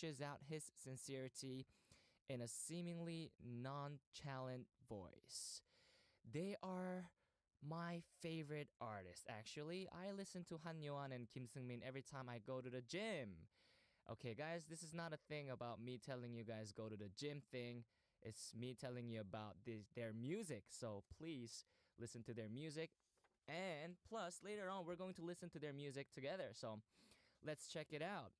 pushes out his sincerity in a seemingly nonchalant voice. They are my favorite artists, actually. I listen to Han Yoan and Kim Seung-min every time I go to the gym. Okay, guys, this is not a thing about me telling you guys go to the gym thing. It's me telling you about their music. So please listen to their music. And plus, later on, we're going to listen to their music together. So let's check it out.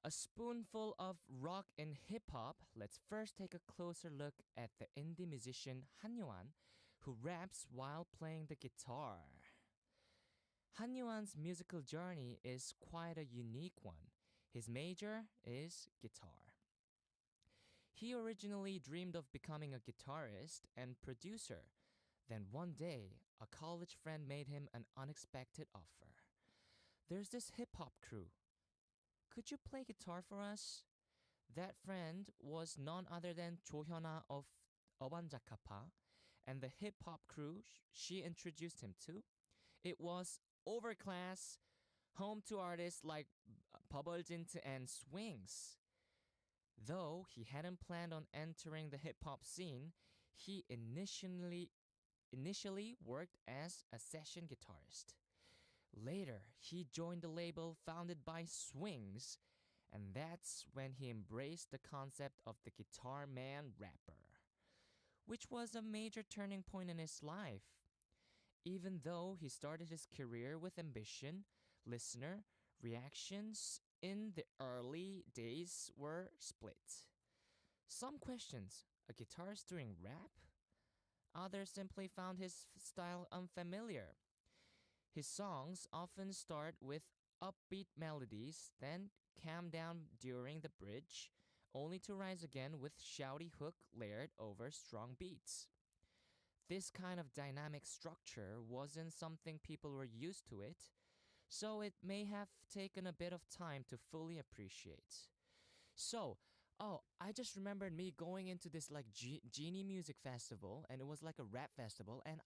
A spoonful of rock and hip-hop. Let's first take a closer look at the indie musician Han Yoan, who raps while playing the guitar. Han Yoan's musical journey is quite a unique one. His major is guitar. He originally dreamed of becoming a guitarist and producer. Then one day, a college friend made him an unexpected offer. There's this hip-hop crew. Could you play guitar for us? That friend was none other than Jo Hyuna of 어반자카파, and the hip-hop crew she introduced him to. It was overclass, home to artists like 버벌진트 and Swings. Though he hadn't planned on entering the hip-hop scene, he initially worked as a session guitarist. Later, he joined the label founded by Swings, and that's when he embraced the concept of the guitar man rapper, which was a major turning point in his life. Even though he started his career with ambition, listener reactions in the early days were split. Some questions, a guitarist doing rap? Others simply found his style unfamiliar. His songs often start with upbeat melodies, then calm down during the bridge, only to rise again with shouty hook layered over strong beats. This kind of dynamic structure wasn't something people were used to it, so it may have taken a bit of time to fully appreciate. So, I just remembered me going into this like Genie Music Festival, and it was like a rap festival, and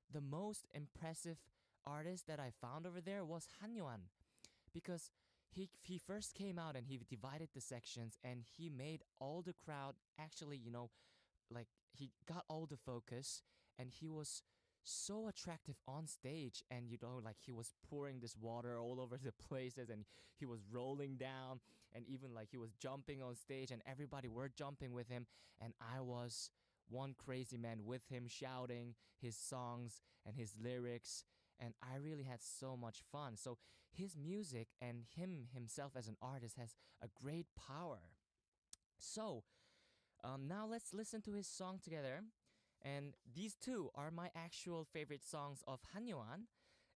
the most impressive artist that I found over there was Han Yoan, because he first came out and he divided the sections and he made all the crowd actually, like he got all the focus, and he was so attractive on stage, and like he was pouring this water all over the places, and he was rolling down, and even like he was jumping on stage, and everybody were jumping with him, and I was one crazy man with him shouting his songs and his lyrics, and I really had so much fun. So his music and himself as an artist has a great power. So now let's listen to his song together. And these two are my actual favorite songs of Han Yoan.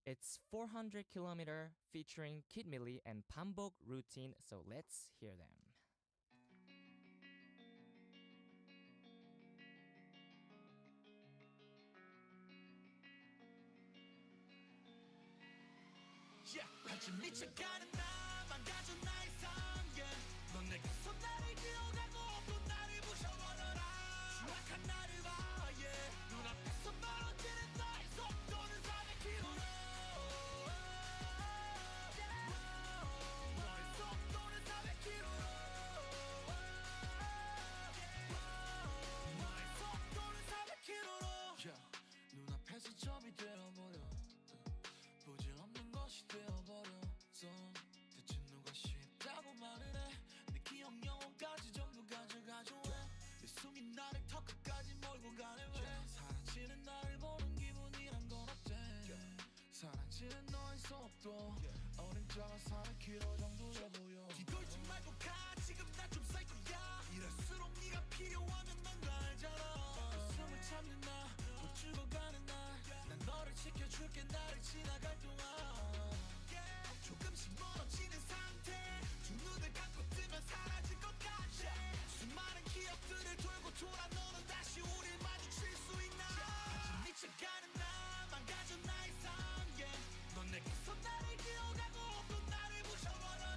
It's 400 Kilometer featuring Kid Millie and Pambok Routine. So let's hear them. Yeah, 한참 미쳐가는 나 망가져 나의 상계 넌 내게 서 나를 기억하고 또 나를 부셔버려라 추악한 나를 봐 yeah. 눈앞에서 멀어지는 너의 속도는 400km 너의 속도는 400km 너의 속도는 400km yeah. 눈앞에서 점이 되어버려 부질없는 것이 되어버렸어 대체 누가 쉽다고 말을 해내 기억 영혼까지 전부 가져가줘 내 숨이 나를 더 끝까지 몰고 가네 왜 사라지는 나를 보는 기분이란 건 어때 사라지는 너의 속도 어림잡아 400km 정도 돼 보여 뒤돌지 말고 가 지금 난 좀 사이코야 이럴수록 네가 필요하면 넌 거 알잖아 숨을 참는 나못 죽어가는 난 너를 지켜줄게 나를 지나갈 동안 조금씩 멀어지는 상태 두 눈을 감고 뜨면 사라질 것 같아 수많은 기억들을 돌고 돌아 너는 다시 우릴 마주칠 수 있나 아직 미쳐가는 나 망가져 나의 상계 넌 내게서 나를 기억하고 또 나를 부셔버려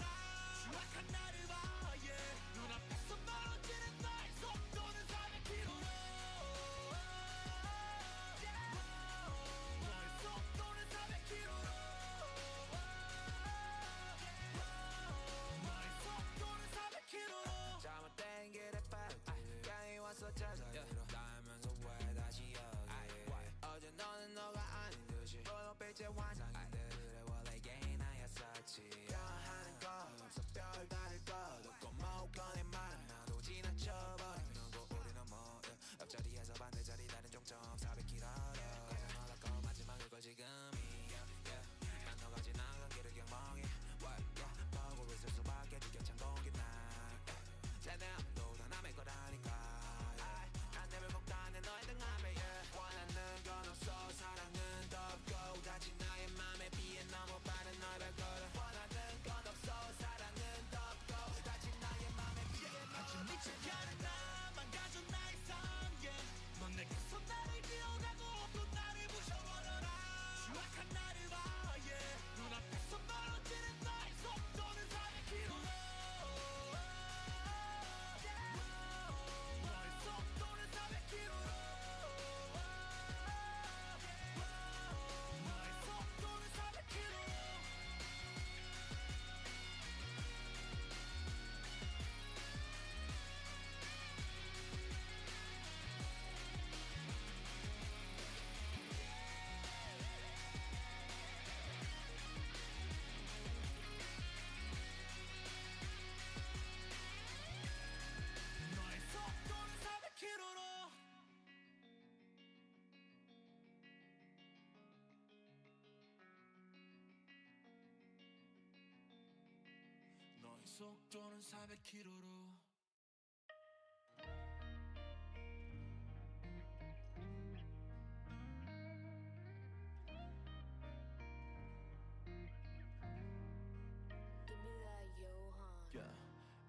속도는 400km로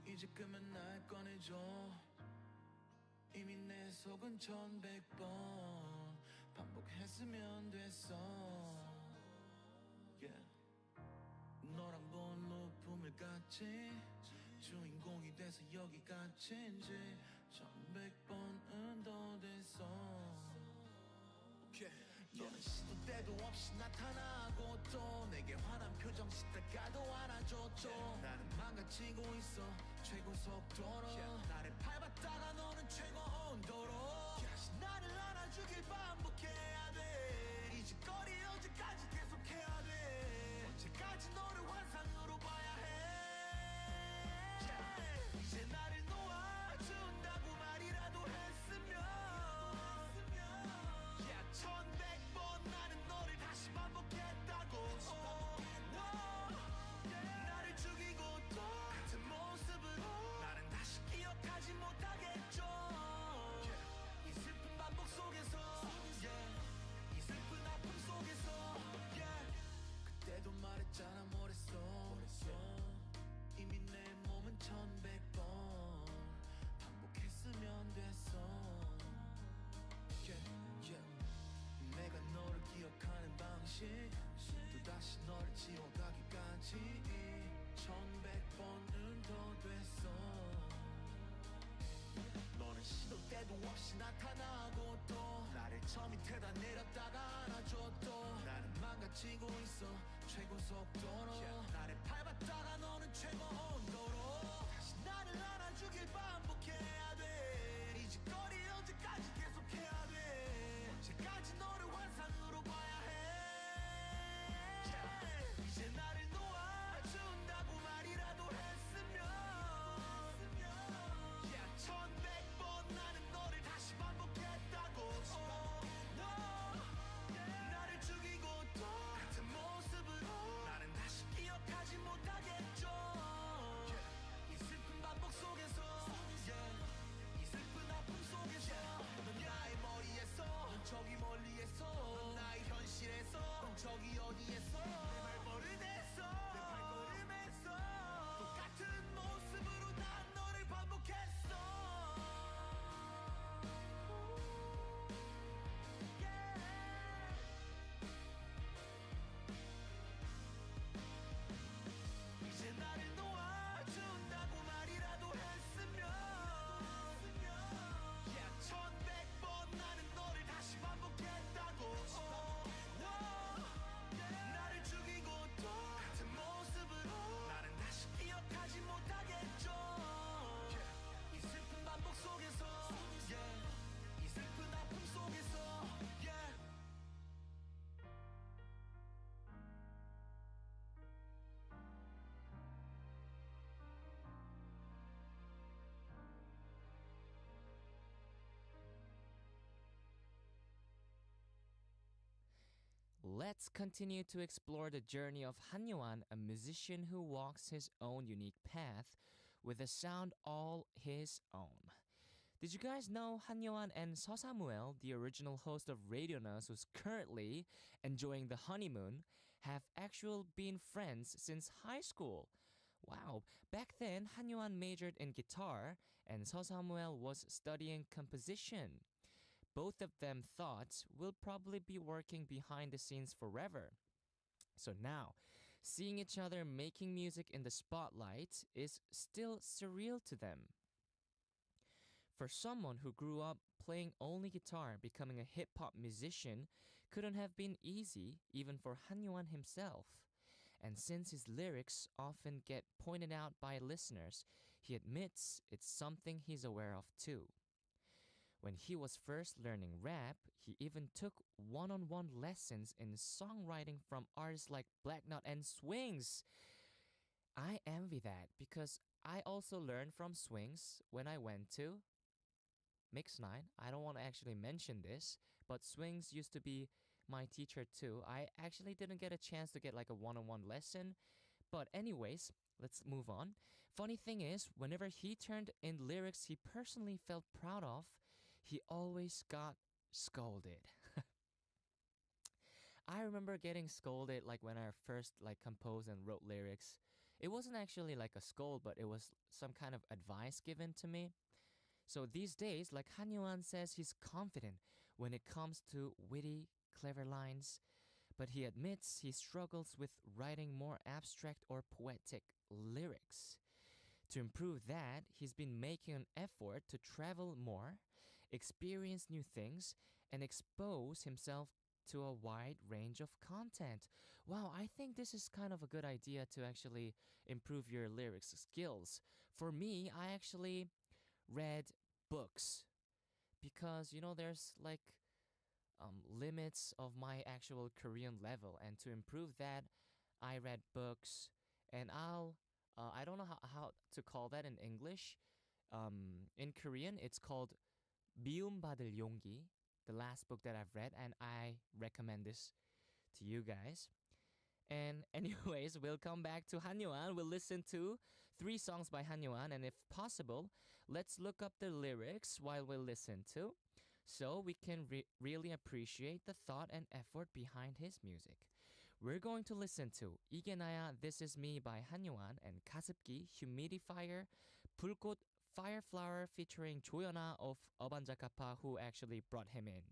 이제 그만 날 꺼내줘 이미 내 속은 1100번 반복했으면 됐어 yeah. 너랑 본 높음을 같이 주인공이 돼서 여기 갇힌지 1100번은 더 됐어 yeah. 너는 시도 때도 없이 나타나고 또 내게 화난 표정 짓다가도 안아줘 나는 망가지고 있어 최고 속도로 나를 밟았다가 너는 최고 온도로 다시 나를 안아주길 반복해야 돼 이 짓거리 언제까지 계속해야 돼 언제까지 너를 환상으로 봐야 해 이제 나를 놓아준다고 말이라도 했으면 1100번 나는 너를 다시 반복했다고 나를 죽이고 또 같은 모습으로 나는 다시 기억하지 못하겠죠 이 슬픈 반복 속에서 이 슬픈 아픔 속에서 그때도 말했잖아 뭐랬어 이미 내 몸은 1100번 반복했으면 됐어 내가 너를 기억하는 방식 또다시 너를 지워가기까지 1100번은 더 됐어 너는 시도 때도 없이 나타나고 또 나를 저 밑에다 내렸다가 안아줘 또 나는 망가지고 있어 최고 속도로 나를 밟았다가 너는 최고 온도로 다시 나를 안아주길 반복해야 돼이 짓거리 언제까지 계속해야 돼 언제까지 너를 환상으로 봐야 해 이제 나를 놓아준다고 말이라도 했으면 1100번 나는 너를 다시 반복했다고 나를 죽이고 또 같은 모습으로 나는 다시 기억하지 못하겠죠 이 슬픈 반복 속에서 이 슬픈 아픔 속에서 넌 나의 머리에서 넌 저기 멀리에서 넌 나의 현실에서 넌 저기 어디에서 내 발버릇에서 내 발걸음에서 똑같은 모습으로 난 너를 반복했어 이제 나를 놓아준다고 말이라도 했으면 1100번 나는 너를 다시 반복했다고 나를 죽이고 또 같은 모습으로 나는 다시 기억하지 못하겠죠 이 슬픈 반복 속에서 이 슬픈 아픔 속에서 Let's continue to explore the journey of Hanyuan, a musician who walks his own unique path with a sound all his own. Did you guys know Hanyuan and So Samuel, the original host of Rnus, who's currently enjoying the honeymoon, have actually been friends since high school? Wow, back then Hanyuan majored in guitar and So Samuel was studying composition. Both of them thought we'll probably be working behind the scenes forever. So now, seeing each other making music in the spotlight is still surreal to them. For someone who grew up playing only guitar, becoming a hip-hop musician couldn't have been easy even for Hanyuan himself. And since his lyrics often get pointed out by listeners, he admits it's something he's aware of too. When he was first learning rap, he even took one-on-one lessons in songwriting from artists like Black Knot and Swings. I envy that because I also learned from Swings when I went to Mix 9. I don't want to actually mention this, but Swings used to be my teacher too. I actually didn't get a chance to get like a one-on-one lesson. But anyways, let's move on. Funny thing is, whenever he turned in lyrics he personally felt proud of, he always got scolded. I remember getting scolded like when I first like composed and wrote lyrics. It wasn't actually like a scold, but it was some kind of advice given to me. So these days, like Han Yuan says, he's confident when it comes to witty, clever lines, but he admits he struggles with writing more abstract or poetic lyrics. To improve that, he's been making an effort to travel more, experience new things, and expose himself to a wide range of content. Wow, I think this is kind of a good idea to actually improve your lyrics skills. For me, I actually read books because there's like limits of my actual Korean level, and to improve that, I read books, and I don't know how to call that in English. In Korean, it's called 미움받을 용기, the last book that I've read, and I recommend this to you guys. And anyways, we'll come back to Han Yuan. We'll listen to 3 songs by Han Yuan, and if possible, let's look up the lyrics while we listen to, so we can really appreciate the thought and effort behind his music. We're going to listen to 이게 나야 This Is Me by Han Yuan and 가습기 Humidifier 불꽃 Fireflower featuring 조연아 of 어반자카파, who actually brought him in.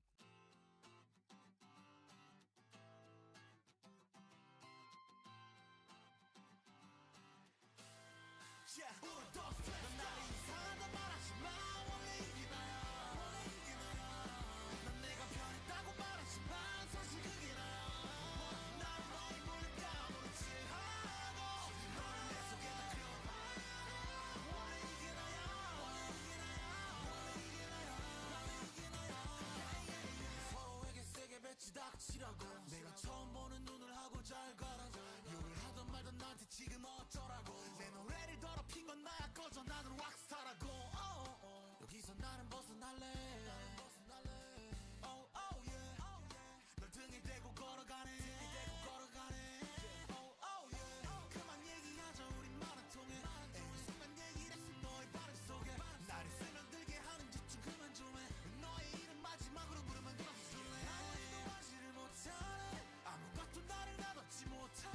닥치라고 내가 처음 보는 눈을 하고 잘 가라고 욕을 하던 말던 나한테 지금 어쩌라고 내 노래를 더럽힌 건 나야 꺼져 나는 락스타라고 여기서 나는 벗어날래 Oh oh yeah 널 등에 대고 걸어가네 Oh oh yeah 그만 얘기하자 우리 마라통에 에이 순간 얘기를 했어 너의 발음 속에 나를 스며들게 하는 짓 좀 그만 좀 해 너의 이름 마지막으로 부르면 들어줄래 아무것도 나를 놔뒀지 못해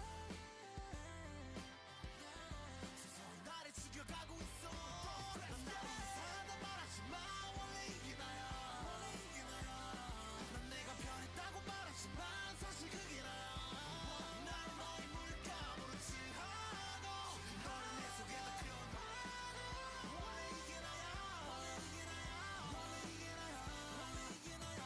세상이 나를 죽여가고 있어 넌 나를 이상하다 말하지 마 원래 이게 나야 난 내가 변했다고 말하지만 사실 그게 나야 나는 너의 물감으로 칠하고 너를 내 속에다 그려놔 원래 이게 나야 원래 이게 나야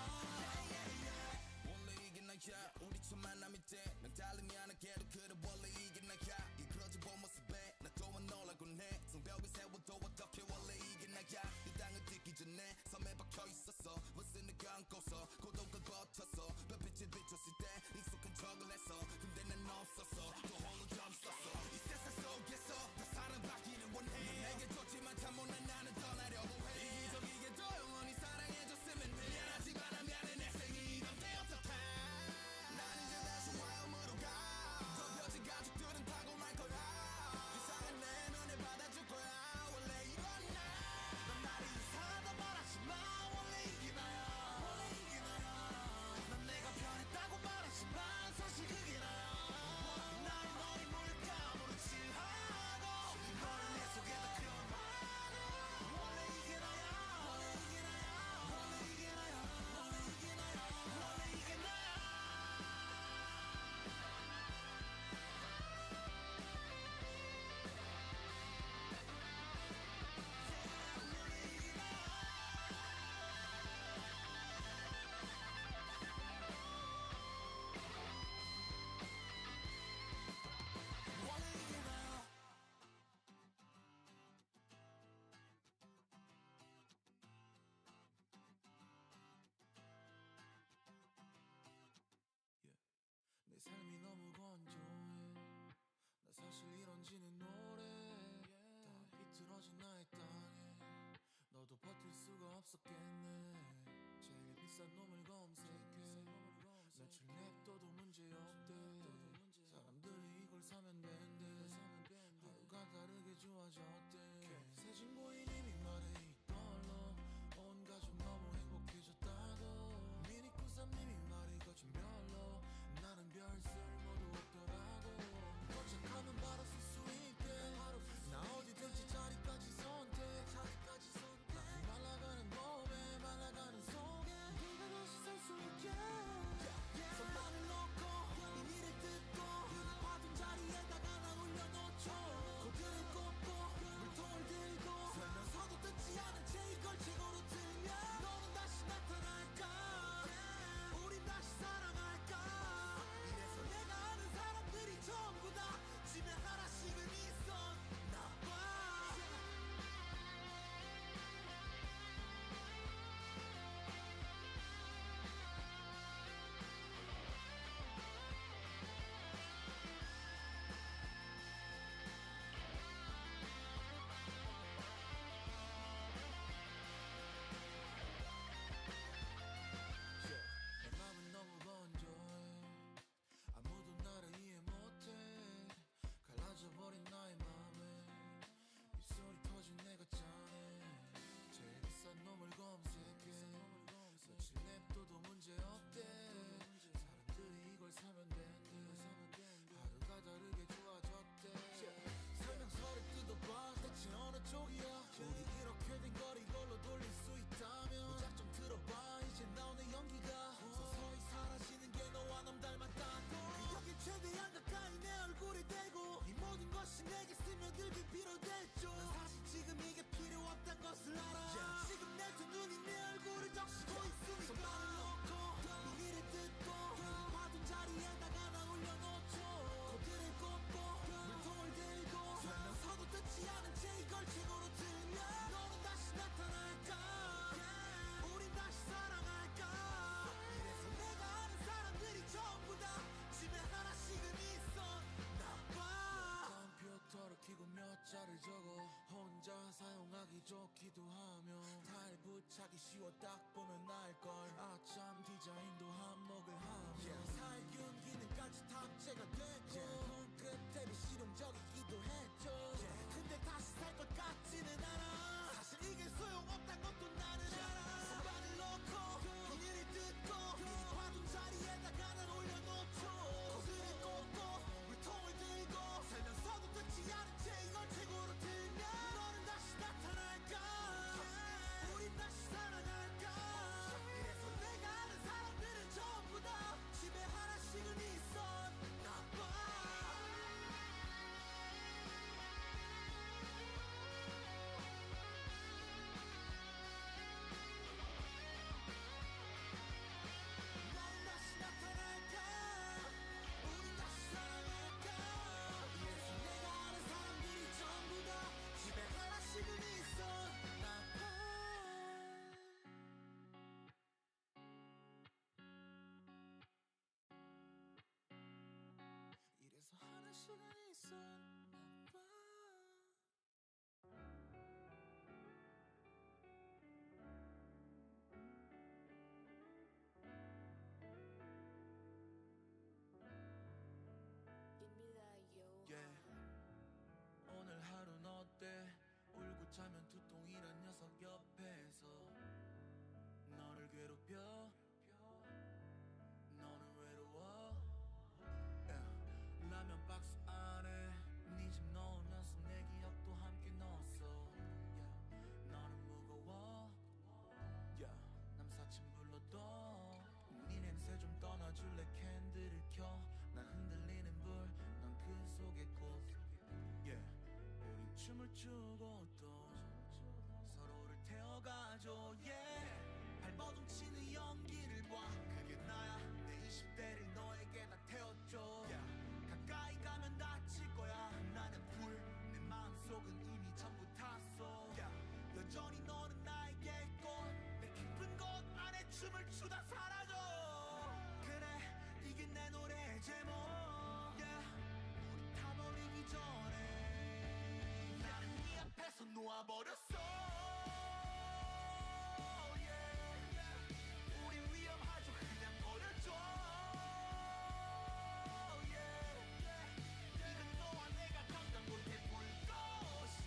원래 이게 나야 우리 첫 만남일 때난 달리지 않았게도 그래 원래 이게 나야 이끌어진 본 모습에 나 또한 놀라곤 해 성벽을 세워도 어떻게 원래 이게 나야 이 땅을 딛기 전에 섬에 박혀 있었어 무슨 내가 안고서 고독을 버텼어 별빛이 비쳤을 때 익숙한 척을 했어 근데 난 없었어 또 홀로 점 썼어 이 세상 속에서 다 사랑받기를 원해 넌 내게 좋지만 참 못난 나는 떠나려고 해 이기적이게도 영원히 사랑해줬으면 해 미안하지만 난 미안해 내 생이 이건 내 어떡해 난 이제 다시 와음으로 가 좁혀진 가족들은 타고날 거야 이상한 내 눈에 받아줄 거야 원래 이건 넌 나를 이상하다 말하지 마 원래 이게 나야 난 내가 변했다고 말하지만 사실 그게 나야 날 너의 물감으로 칠하고 너를 내 속에다 그려놔 원래 이게 나야 원래 이게 나야 원래 이게 나야 원래 이게 나야 내 삶이 너무 건조해 나 사실 이런지는 오래 다 비틀어진 나의 땅에 너도 버틸 수가 없었겠네 제일 비싼 놈을 검색해 며칠 냅둬도 문제없대 사람들이 이걸 사면 된대 하루가 다르게 좋아졌대 새 친구인 이미 말해 이걸로 온 가족 너무 행복해졌다고 미니쿠삼님이 말해 이거 좀 별로 나는 별쓸 모두 없더라고 도착하면 바로 쓸 수 있게 나 어디든지 자리까지 선택 말라가는 몸에 말라가는 속에 네가 다시 살 수 있게 손발을 놓고 이 일을 듣고 화둔 자리에다가 나 올려놓죠 코드를 꽂고 물통을 들고 설명서도 듣지 않은 채 이걸 최고로 들면 너는 다시 나타날까 우린 다시 사랑할까 이래서 내가 아는 사람들이 전부 다 집에 하나씩은 있어 나빠 내 맘은 너무 건조해 아무도 나를 이해 못해 갈라져버린 나의 맘에 입술이 터진 내가 짠해 제일 비싼 놈을 검색해 며칠 냅둬도 문제없대 사람들이 이걸 사면 된대 하루가 다르게 좋아졌대 설명서를 뜯어봐 대체 어느 쪽이야 우리 이렇게 된 걸 이걸로 돌릴 수 있다면 무작정 들어봐 이제 나오는 연기가 서서히 사라지는 게 너와 넌 닮았다고 여기 최대한 가까이 내 얼굴이 되고 이 모든 것이 내게 스며들길 빌어댔죠 난 사실 지금 이게 필요 없단 것을 알아 지금 내 두 눈이 내 얼굴을 적시고 있으니까 손발을 놓고 이 일을 듣고 화둔 자리에다가 나 올려놓죠 코드를 꽂고 물통을 들고 설명서도 듣지 않은 채 이걸 최고로 들면 너는 다시 나타날까 우린 다시 사랑할까 이래서 내가 아는 사람들이 전부 다 집에 하나씩은 있어 나빠 컴퓨터를 켜고 몇 자를 적어 혼자 사용하기 좋기도 하며 타일 붙이기 쉬워 딱 보면 알걸 아참 디자인도 한몫을 하며 살균 기능까지 탑재가 됐고 손끝 대비 실용적이기도 했죠 근데 다시 살 것 같지는 않아 사실 이게 소용없단 것도 나는 알아 손발을 놓고 이 일을 듣고 화둔 자리에다가 난 올려놓죠 코드를 꽂고 물통을 들고 설명서도 듣지 않은 채 이걸 최고로 들면 너는 다시 나타날까 우린 다시 살아날까 이래서 내가 아는 사람들은 전부 다 집에 하나씩은 있어 나빠 너는 다시 나타날까 우린 다시 사랑할까 이래서 내가 아는 사람들이 전부 다 집에 하나씩은 있어 나빠 이래서 하나씩은 있어 나빠 오늘 하루는 어때 울고 자면 두통이란 녀석 옆에서 너를 괴롭혀 너는 외로워 라면 박스 안에 네 집 넣어놨어 내 기억도 함께 넣었어 너는 무거워 남사친 불러도 네 냄새 좀 떠나줄래 캔들을 켜 난 흔들리는 불 넌 그 속에 꽃 우린 춤을 추고 또 서로를 태워가죠 발버둥치는 연기를 봐 그게 나야 내 20대를 너에게 다 태웠죠 가까이 가면 다칠 거야 나는 불 내 마음속은 이미 전부 탔어 여전히 너는 나에게 꽃내 깊은 곳 안에 춤을 추다 사라져 그래 이게 내 노래 제목 우리 타버리기 전에 나는 네 앞에서 놓아버렸어 우리 위험하죠 그냥 버려줘 이건 너와 내가 감당 못해 불꽃이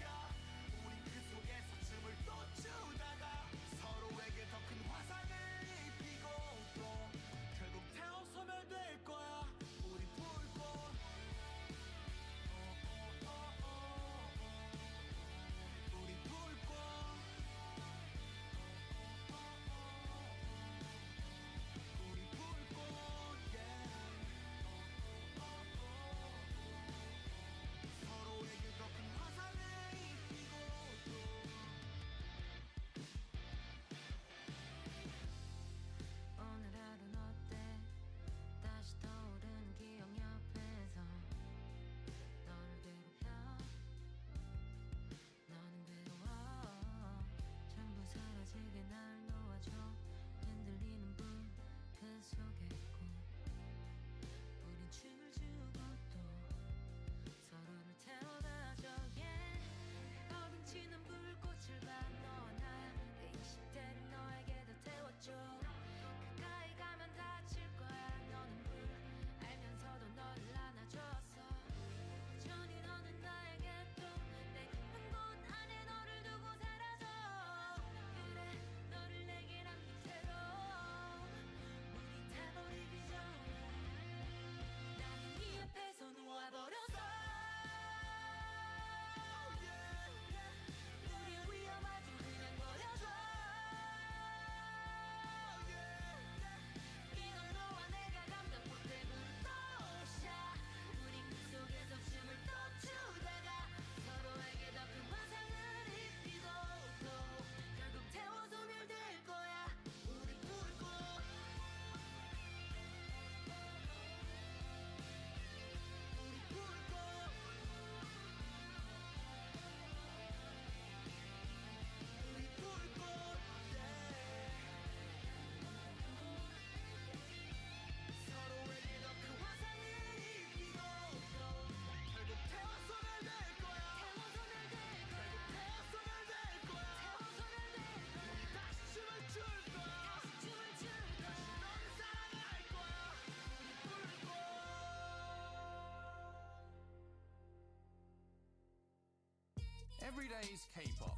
Everyday's K-pop.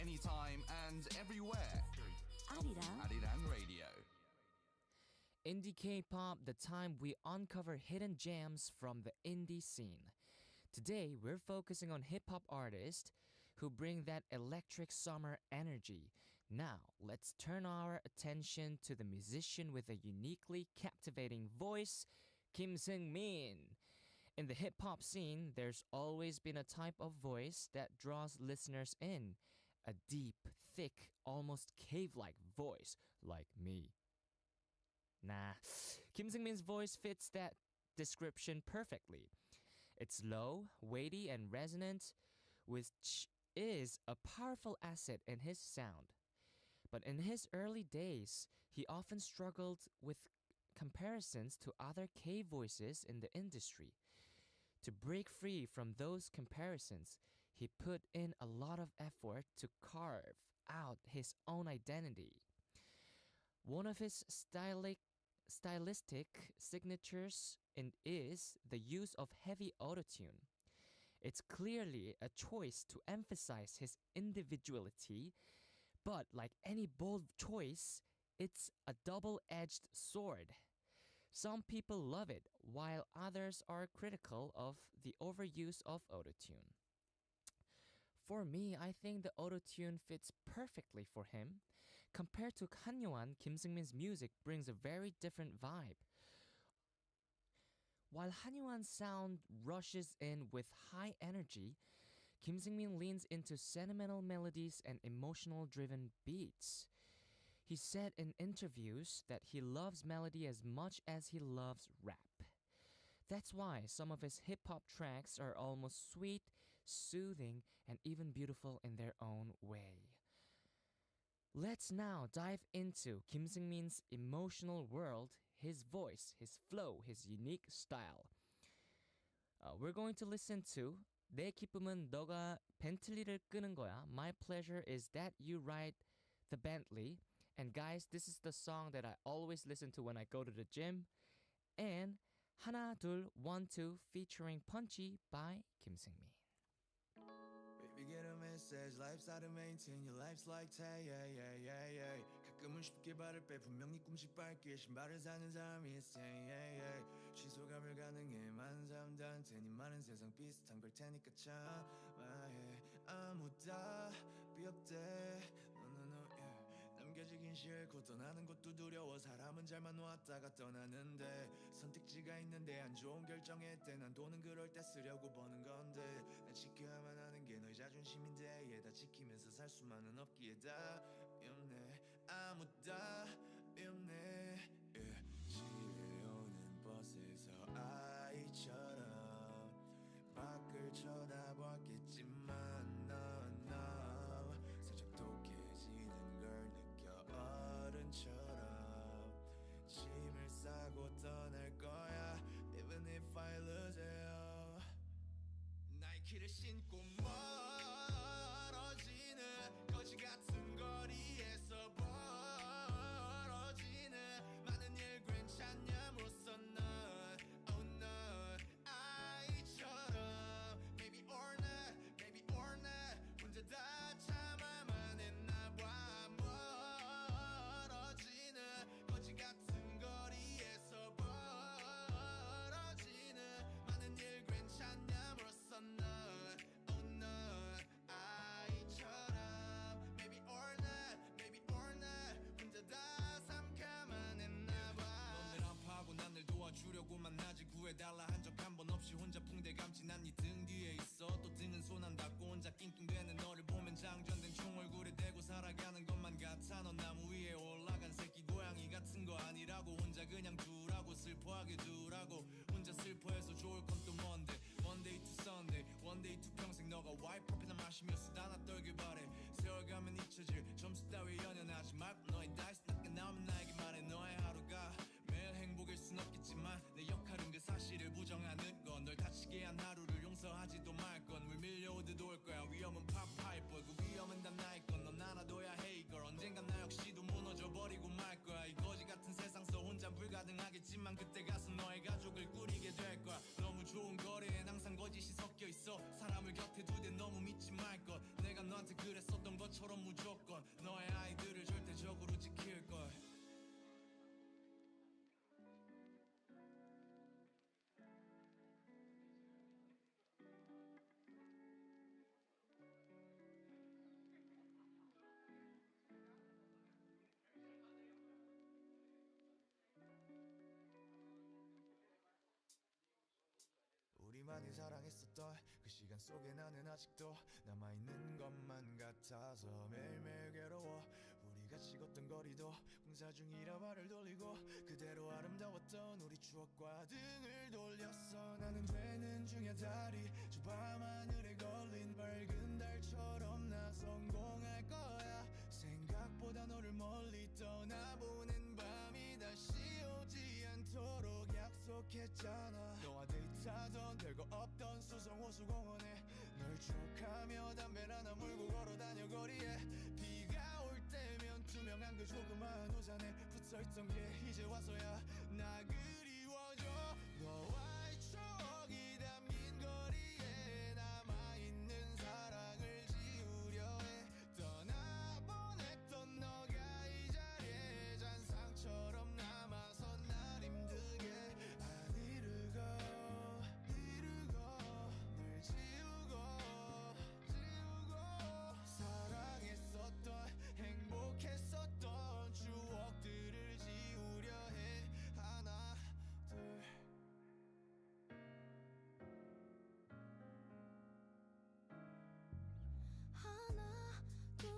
Anytime and everywhere. Arirang Radio. Indie K-pop, the time we uncover hidden gems from the indie scene. Today, we're focusing on hip-hop artists who bring that electric summer energy. Now, let's turn our attention to the musician with a uniquely captivating voice, Kim Seung-min. In the hip-hop scene, there's always been a type of voice that draws listeners in. A deep, thick, almost cave-like voice, like me. Nah, Kim Seung-min's voice fits that description perfectly. It's low, weighty, and resonant, which is a powerful asset in his sound. But in his early days, he often struggled with comparisons to other K voices in the industry. To break free from those comparisons, he put in a lot of effort to carve out his own identity. One of his stylistic signatures is the use of heavy autotune. It's clearly a choice to emphasize his individuality, but like any bold choice, it's a double-edged sword. Some people love it, while others are critical of the overuse of autotune. For me, I think the autotune fits perfectly for him. Compared to Hanyoan, Kim Seung-min's music brings a very different vibe. While Hanyoan's sound rushes in with high energy, Kim Seung-min leans into sentimental melodies and emotional-driven beats. He said in interviews that he loves melody as much as he loves rap. That's why some of his hip-hop tracks are almost sweet, soothing, and even beautiful in their own way. Let's now dive into Kim Seung-min's emotional world, his voice, his flow, his unique style. We're going to listen to 내 기쁨은 너가 벤틀리를 끄는 거야. My pleasure is that you ride the Bentley. And guys, this is the song that I always listen to when I go to the gym. And 하나 둘 one two featuring Punchy by Kim Seung-min. Baby get a message, life's how to maintain your life's like tay, yeah. 가끔은 쉽게 발을 빼 분명히 꿈씩 밝게 신발을 사는 사람이 insane, yeah. 시소감을 가능해 많은 사람들한테 네 많은 세상 비슷한 걸 테니까 참아해 아무 답이 없대 남겨지긴 싫고 떠나는 것도 두려워 사람은 잘만 놓았다가 떠나는데 선택지가 있는데 안 좋은 결정했대 난 돈은 그럴 때 쓰려고 버는 건데 난 지켜야만 하는 게 너의 자존심인데 얘 다 지키면서 살 수만은 없기에 답이 없네 아무 답이 없네 집에 오는 버스에서 아이처럼 밖을 쳐다봤겠지만 너 살짝 독해지는 걸 느껴 어른처럼 짐을 싸고 떠날 거야 Even if I lose it 나이키를 신고 멀어지는 거지 같은 거리에서 벌어지는 많은 일 괜찮냐므로써 넌 Oh 넌 아이처럼 Maybe or not 혼자 다 참아만 했나봐 멀어지는 거지 같은 거리에서 벌어지는 많은 일 괜찮냐므로써 넌 Oh 넌 아이처럼 Maybe or not 혼자 다 삼가만 했나봐 넌 늘 아파하고 난 늘 도와주려고 만나지 구해달라 한 적 한 번 없이 혼자 붕대 감지 난 네 등 뒤에 있어 또 등은 손 안 닿고 혼자 낑낑대는 너를 보면 장전된 총 얼굴에 대고 살아가는 것만 같아 넌 나무 위에 올라간 새끼 고양이 같은 거 아니라고 혼자 그냥 두라고 슬퍼하게 두라고 혼자 슬퍼해서 좋을 건 또 뭔데 Monday to Sunday One day to 평생 너가 와이프 앞에나 마시며 수다나 떨길 바래 세월 가면 잊혀질 점수 따위 연연하지 말고 너의 다이스 낮게 나오면 나에게 말해 너의 하루가 매일 행복일 순 없겠지만 내 역할은 그 사실을 부정하는 건 널 다치게 한 하루를 용서하지도 말건 물 밀려오듯 올 거야 위험은 팝파이퍼 그 위험은 다 나의 건넌 알아둬야 해 이걸 언젠간 나 역시도 무너져버리고 말 거야 이 거지 같은 세상 속 혼자 불가능하겠지만 그때 가서 너의 가족을 꾸리게 될 거야 너무 좋은 거리엔 항상 거짓이 섞여 있어 사람을 곁에 두대 너무 많이 사랑했었던 그 시간 속에 나는 아직도 남아있는 것만 같아서 매일매일 괴로워. 우리가 찍었던 거리도 공사 중이라 발을 돌리고 그대로 아름다웠던 우리 추억과 등을 돌렸어. 나는 되는 중에 달이 저 밤하늘에 걸린 밝은 달처럼 나 성공할 거야. 생각보다 너를 멀리 떠나보낸 밤이 다시 오지 않도록 약속했잖아. 너와 데이트하던 별거 없던 수성호수공원에 널 추억하며 담배를 하나 물고 걸어다녀 거리에. 비가 올 때면 투명한 그 조그마한 우산에 붙어있던 게 이제 와서야 나 그리워져. 너와의 추억이 담긴 거리에 남아있는 사랑을 지우려 해. 떠나보냈던 너가 이 자리에 잔상처럼 남아서 날 힘들게 안 이르고 널 지우고 사랑했었던 행복했었던 추억들을 지우려 해. 하나 둘 하나 둘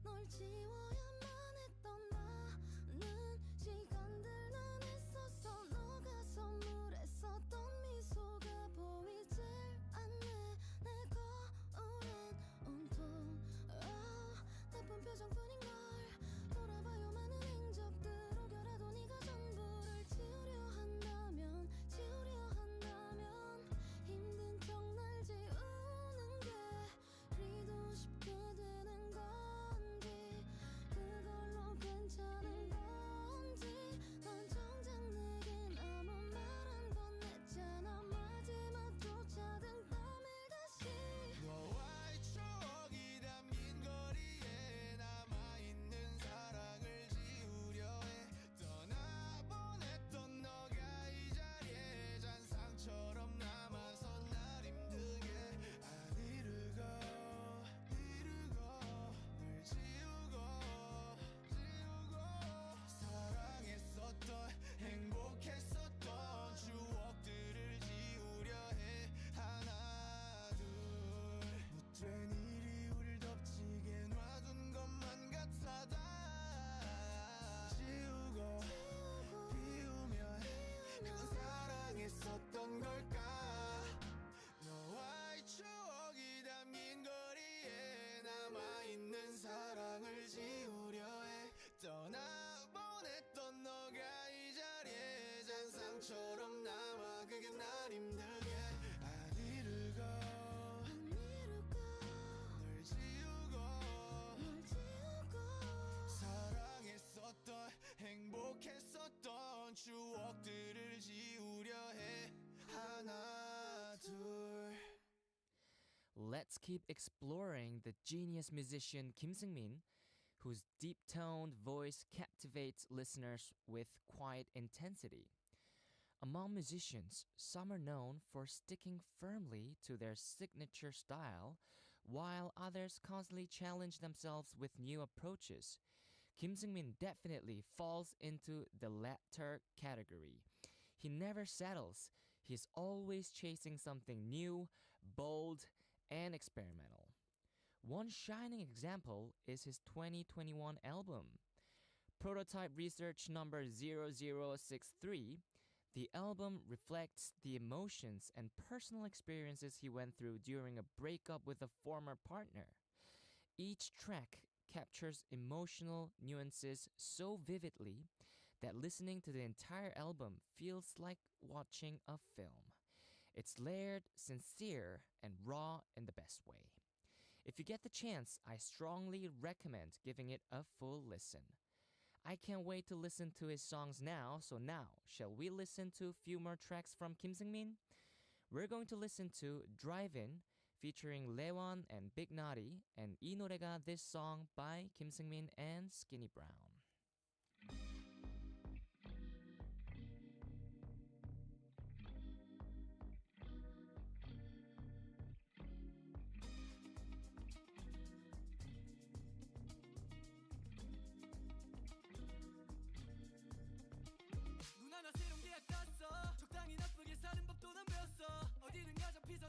널 지워야만 했던 나는 시간들 난 했었어. 너가 선물했었던 미소가 보이질 않네. 내 거울엔 온통 나쁜 표정뿐인걸. 돌아봐요 많은 행적들 오겨라도 네가 전부를 지우려 한다면 힘든 척 날 지우는 게 그리도 쉽게 되는 건지 그걸로 괜찮은 건지. 넌 정작 내겐 아무 말 안 건넸잖아. 마지막조차 등 땀을 다시. 너와의 추억이 담긴 거리에 남아있는 사랑을 지우려 해. 떠나보냈던 너가 이 자리에 잔상처럼 남아서 날 힘들게 안 이르고 널 지우고 사랑했었던 행복했었던 추억들을 지우려 해. 하나 둘 못된 일이 우릴 덮치게 놔둔 것만 같아. 다 지우고 비우면 그건 사랑했었던 걸까. 너와의 추억이 담긴 거리에 남아있는 사랑을 지우려 해. 떠나보냈던 너가 이 자리에 잔상처럼 남아. 그게 날 힘들게 안 이르고 널 지우고 사랑했었던 행복했었던 추억들을 지우려 해. 하나 둘 Let's keep exploring the genius musician Kim Seung-min, whose deep-toned voice captivates listeners with quiet intensity. Among musicians, some are known for sticking firmly to their signature style, while others constantly challenge themselves with new approaches. Kim Seung-min definitely falls into the latter category. He never settles. He's always chasing something new, bold, and experimental. One shining example is his 2021 album. Prototype Research number 0063, the album reflects the emotions and personal experiences he went through during a breakup with a former partner. Each track captures emotional nuances so vividly that listening to the entire album feels like watching a film. It's layered, sincere, and raw in the best way. If you get the chance, I strongly recommend giving it a full listen. I can't wait to listen to his songs now, so now, shall we listen to a few more tracks from Kim Seung-min? We're going to listen to Drive-In, featuring Lewon and Big Naughty, and 이 노래가 This Song by Kim Seung-min and Skinny Brown. 눈 하나 새로운 계약 땄어. 적당히 나쁘게 사는 법도 난 배웠어. 어디든 가자 피서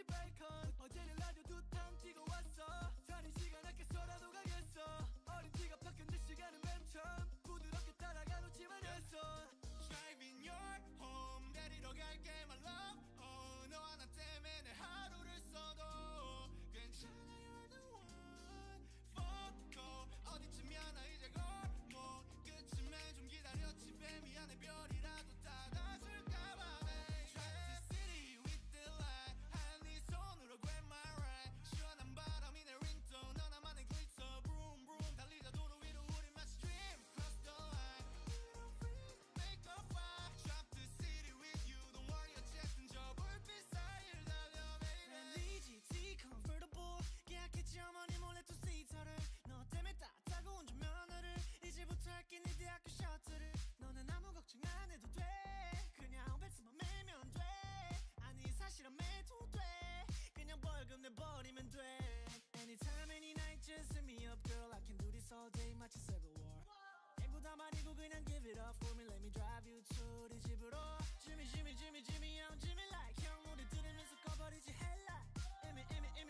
다시 베이컨 어제는 라디오 두탕 뛰고 왔어 다른 시간 아껴서라도 가겠어 어린 티가 바뀐 듯 시간은 맨 처음 부드럽게 따라가 놓지만 했어 Driving your home 데리러 갈게 my love oh, 너 하나 때문에 내 하루를 써도 괜찮아 you're the one fuck go 어디쯤이야 나 이제 걸고 끝쯤에 좀 기다렸지 배 미안해 별이라도 닫아줄까봐 어머니 몰래 투시터를 너 때문에 따뜻하고 운전면허를 이제부터 할게 네 대학교 셔틀을 너는 아무 걱정 안 해도 돼 그냥 벨트만 매면 돼 아니 사실은 매도 돼 그냥 벌금 내버리면 돼 Anytime any night just hit me up girl I can do this all day 마치 Civil War 부담 아니고 그냥 give it up for me let me drive you to 네 집으로 Jimmy Jimmy Jimmy Jimmy I'm Jimmy like 형 노래 들으면서 꺼버리지 headlight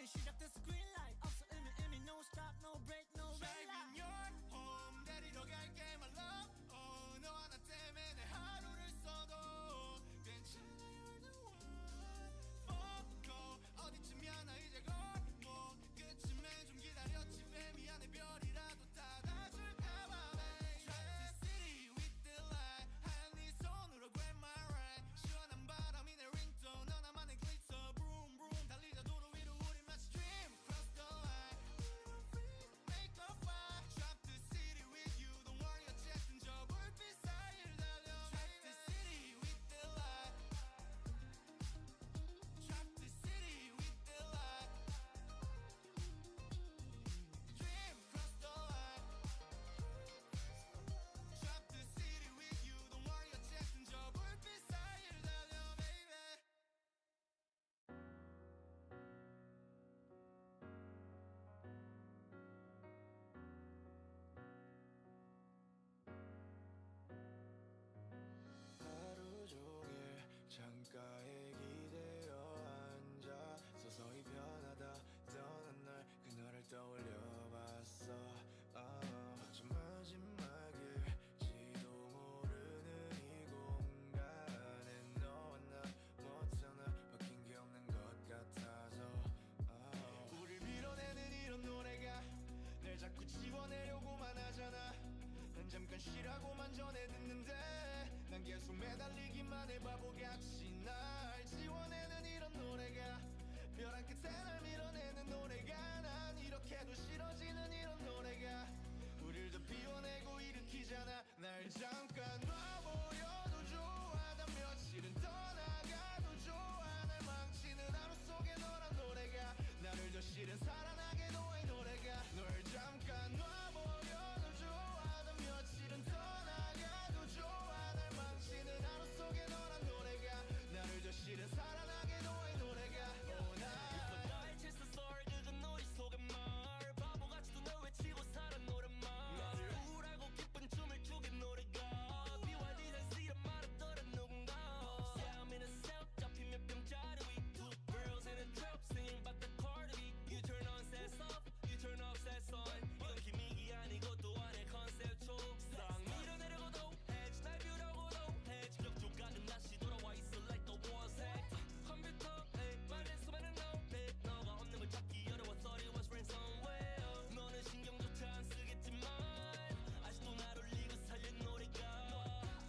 이미 시작됐어 green light 없어 이미 no stop no break no red light Driving your home 데리러 갈게 my love oh, 너 하나 때문에 내 하루를 써도 괜찮아 you're the one fuck go 어디쯤이야 나 이제 걸고 끝쯤에 좀 기다렸지 배 미안해 별이라도 닫아줄까봐 창가에 기대어 앉아 서서히 변하다 떠난 날 그날을 떠올려봤어 어쩜 마지막일지도 모르는 이 공간에 너와 나 뭐 하나 바뀐 게 없는 것 같아서 우릴 밀어내는 이런 노래가 날 자꾸 지워내려고만 하잖아 난 잠깐 쉬라고만 전해 듣는데 난 계속 매달리기만 해 바보같이 날 지워내는 이런 노래가 벼랑 끝에 날 밀어내는 노래가 난 이렇게도 싫어지는 이런 노래가 우릴 더 비워내고 일으키잖아 날 잠깐 놔버려도 좋아 난 며칠은 떠나가도 좋아 날 망치는 하루 속에 너란 노래가 나를 더 싫은 살아나게 너의 노래가 널 잠깐 놔버려도 좋아 난 며칠은 떠나가도 좋아 날 망치는 하루 속에 너란 노래가 나를 더 싫은 살아나게 너의 노래가 나의 칠수 story 그건 너의 속의 말 바보같이도 널 외치고 살아 노랫말 나를 우울하고 기쁜 춤을 추게 노래가 BYD는 씨란 말했더란 누군가 Yeah I'm in a cell 잡히면 병자리 We two girls in a trap singing about the Cardi B You turn on says off You turn off says on 이건 기믹이 아니고 또 안에 컨셉 촉상 밀어내려고도 해지 날 비우려고도 해지 격조 가는 다시 돌아와 있어 like the walls hey 컴퓨터 hey 말해 수많은 no hey 너가 없는 걸 찾기 어려워 thought it was rain somewhere 너는 신경조차 안 쓰겠지만 아직도 날 울리고 살린 노래가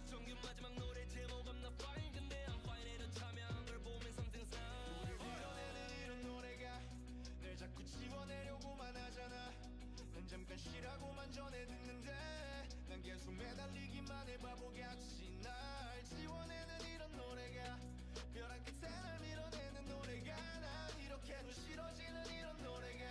정규 마지막 노래 제목 I'm not fine 근데 I'm fine 이런 참여한 걸 보면 something's up 우릴 밀어내는 이런 노래가 날 자꾸 지워내려고만 하잖아 난 잠깐 쉬라고만 전해 듣는데 난 계속 매달리기만 해 바보같이 날 지워내는 이런 노래가 벼랑 끝에 날 밀어내는 노래가 난 이렇게도 싫어지는 이런 노래가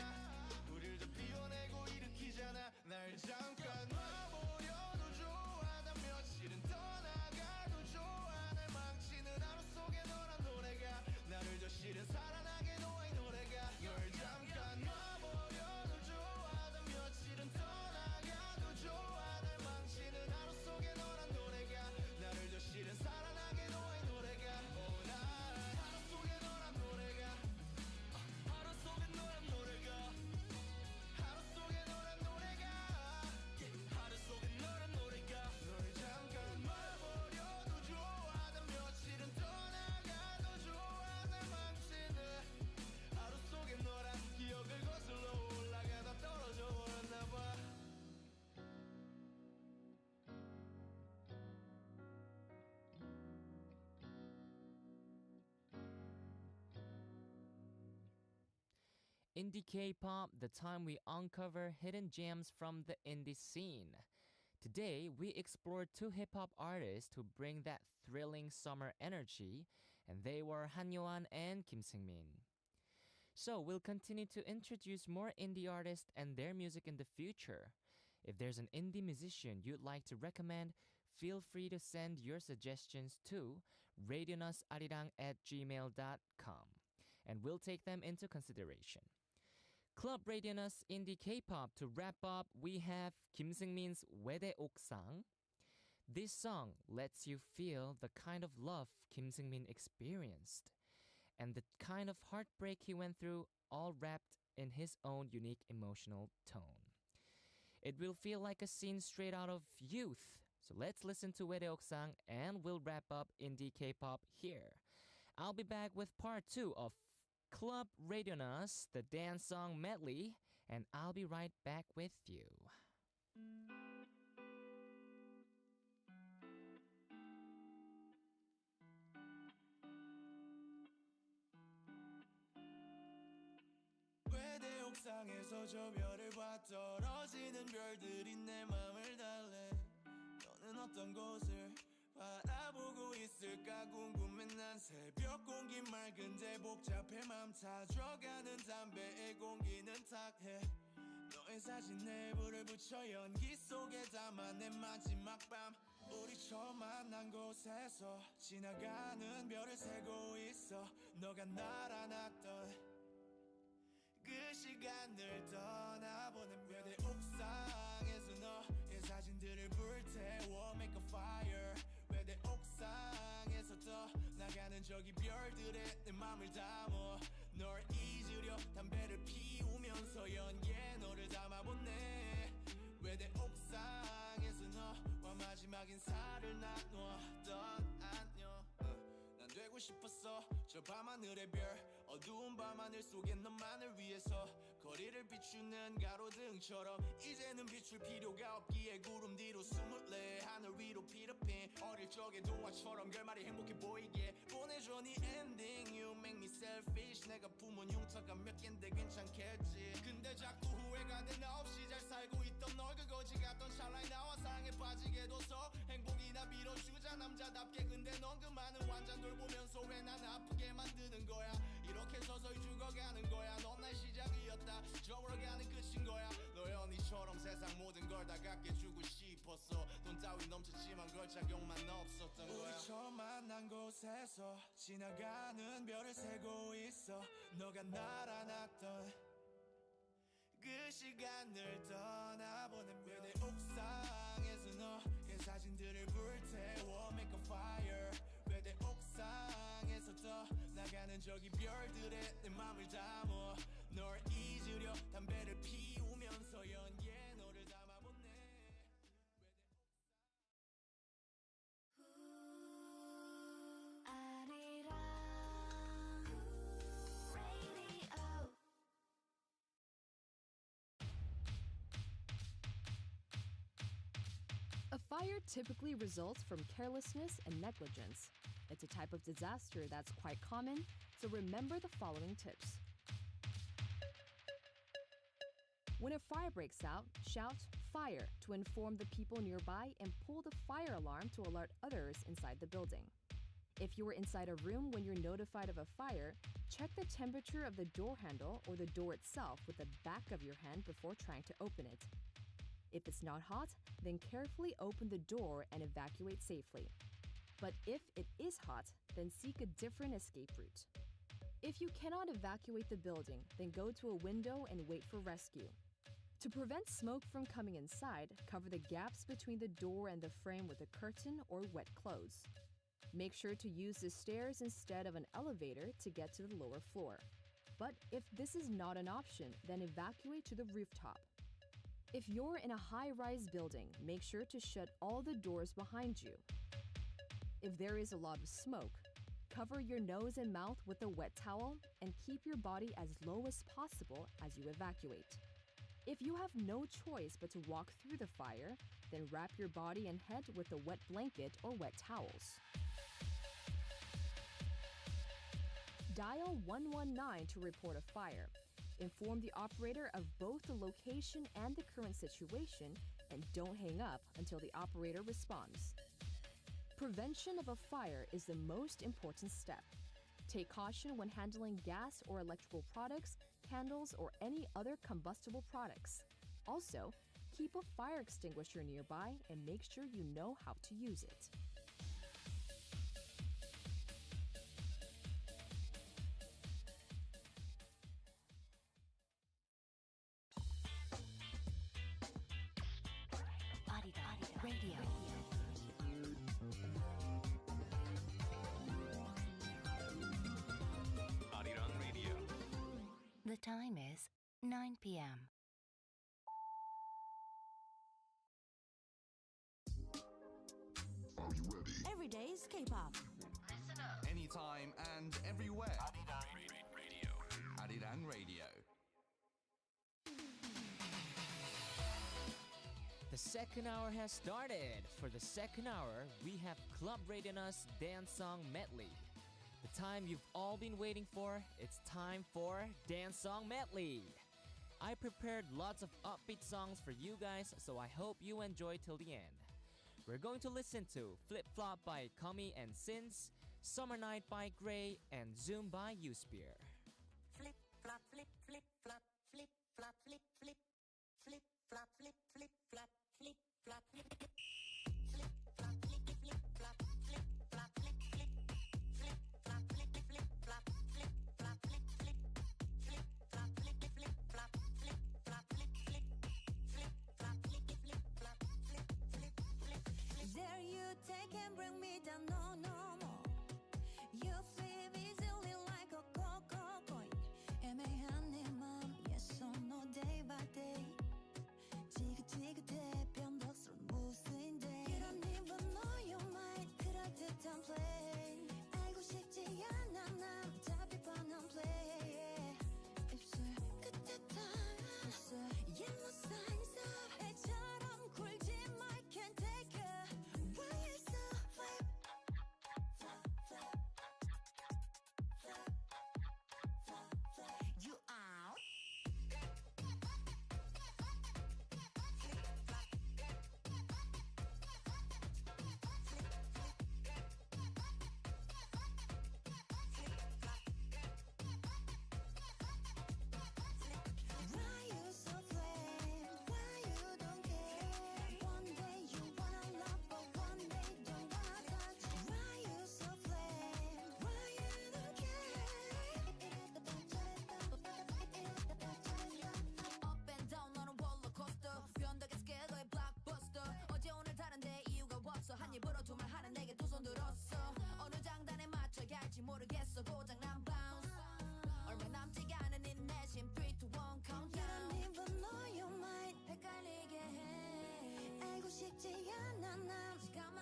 우릴 더 비워내고 일으키잖아 날 잠깐 놔버려도 좋아 난 며칠은 떠나가도 좋아 날 망치는 하루 속에 너란 노래가 나를 더 싫은 살아나게 너의 노래가 널 잠깐 놔버려도 좋아 난 며칠은 떠나가도 좋아 날 망치는 하루 속에 너란 노래가 나를 더 싫은 살아나게 너의 노래가 날 하루 Indie K-pop, the time we uncover hidden gems from the indie scene. Today, we explore two hip-hop artists who bring that thrilling summer energy, and they were Han Yo-an and Kim Seung-min. So, we'll continue to introduce more indie artists and their music in the future. If there's an indie musician you'd like to recommend, feel free to send your suggestions to radionusarирang@gmail.com, and we'll take them into consideration. Club Radionus Indie K-pop. To wrap up, we have Kim Seung-min's 외대 옥상. This song lets you feel the kind of love Kim Seung-min experienced and the kind of heartbreak he went through, all wrapped in his own unique emotional tone. It will feel like a scene straight out of Youth. So let's listen to 외대 옥상 and we'll wrap up Indie K-pop here. I'll be back with part 2 of Club Radionus, the dance song medley, and I'll be right back with you. 외대 옥상에서 저 별을 봐 떨어지는 별들이 내 맘을 달래 너는 어떤 곳을 바라보고 있을까 궁금해 난 새벽 공기 맑은데 복잡해 맘 타줘가는 담배의 공기는 탁해 너의 사진에 불을 붙여 연기 속에 담아 내 마지막 밤 우리 처음 만난 곳에서 지나가는 별을 세고 있어 너가 날아놨던 그 시간을 떠나보낸 외대 옥상에서 너의 사진들을 불태워 Make a fire 외대 옥상에서 떠나가는 저기 별들에 내 맘을 담아 널 잊으려 담배를 피우면서 연기에 너를 담아보네 외대 옥상에서 너와 마지막 인사를 나누었던 안녕 난 되고 싶었어 저 밤하늘의 별 어두운 밤하늘 속에 너만을 위해서 거리를 비추는 가로등처럼 이제는 비출 필요가 없기에 구름 뒤로 숨을 내 하늘 위로 피터팬 어릴 적의 동화처럼 결말이 행복해 보이게 보내줘 네 엔딩 You make me selfish 내가 품은 흉터가 몇 갠데 괜찮겠지 근데 자꾸 후회가 돼 나 없이 잘 살고 있던 널 그 거지 같던 찰나에 나와 사랑에 빠지게 둬서 행복이나 빌어주자 남자답게 근데 넌 그 많은 완전들 보면서 왜 난 아프게 만드는 거야 이렇게 서서히 죽어가는 거야 넌 날 시작이었다 저물어가는 끝인 거야 너의 언니처럼 세상 모든 걸 다 갖게 주고 싶었어 돈 따위 넘쳤지만 그럴 자격만 없었던 거야 우리 처음 만난 곳에서 지나가는 별을 세고 있어 너가 날아놨던 그 시간을 떠나보낸 외대 옥상에서 너의 사진들을 불태워 Make a fire 외대 옥상에서 떠나가는 저기 별들에 내 맘을 담아 널 잊으려 담배를 피우면서 연기에 너를 담아보네 아리랑 radio. A fire typically results from carelessness and negligence. It's a type of disaster that's quite common, so remember the following tips. When a fire breaks out, shout "fire" to inform the people nearby and pull the fire alarm to alert others inside the building. If you are inside a room when you're notified of a fire, check the temperature of the door handle or the door itself with the back of your hand before trying to open it. If it's not hot, then carefully open the door and evacuate safely. But if it is hot, then seek a different escape route. If you cannot evacuate the building, then go to a window and wait for rescue. To prevent smoke from coming inside, cover the gaps between the door and the frame with a curtain or wet clothes. Make sure to use the stairs instead of an elevator to get to the lower floor. But if this is not an option, then evacuate to the rooftop. If you're in a high-rise building, make sure to shut all the doors behind you. If there is a lot of smoke, cover your nose and mouth with a wet towel and keep your body as low as possible as you evacuate. If you have no choice but to walk through the fire, then wrap your body and head with a wet blanket or wet towels. Dial 119 to report a fire. Inform the operator of both the location and the current situation, and don't hang up until the operator responds. Prevention of a fire is the most important step. Take caution when handling gas or electrical products, candles, or any other combustible products. Also, keep a fire extinguisher nearby and make sure you know how to use it. Radio. Arirang Radio. The time is 9 p.m. Are you ready? Every day's K-pop. Anytime and everywhere. Arirang Radio. The second hour has started. For the second hour, we have Club Rnus dance song medley. The time you've all been waiting for, it's time for Dance Song Medley. I prepared lots of upbeat songs for you guys, so I hope you enjoy till the end. We're going to listen to Flip Flop by Kami and Sins, Summer Night by Gray, and Zoom by Uspear. Flip, flop, flip, flip, flop, flip, flop, flip, flip, flip, flop, flip, flip, flop, flip, flop, flip, flip, flip, flop, flip, flip, flop, flip, flop, flip, flip, flip, flop, flip, flip, flop, flip, flop, flip, flip, flip, flop, flip, flip, flop, flip, flop, flip, flip, flip, flop, flip, flip, flop, flip, flip, flip. There you take and bring me down, no, no more. You flip easily like a coco coin. 애매한 내 맘, yes or no, day by day. 지긋지긋해 변덕스러운 무수인데 이런 입은 너의 mind 그럴듯한 play 알고 싶지 않아 난 어차피 뻔한 play 입술 끝에 닿았어 Yeah, no signs of 애처럼 굴지 마 can't take it Why you so flip flop flop flop flop flop You out Why you so flame? Why you don't care? One day you wanna love, but one day don't wanna touch. Why you so flame? Why you don't care? Up and down on a roller coaster. 변덕에 scared 너의 blockbuster. 어제 오늘 다른데 이유가 없어. 한 입으로 두 말 하는 내게 두 손 들었어. 어느 장단에 맞춰야 할지 모르겠어. 고장난 bounce. 얼마 남지 않은 인내심 3, 2, 1 countdown 이런 입은 너의 mind 헷갈리게 해 알고 싶지 않아 난 시간만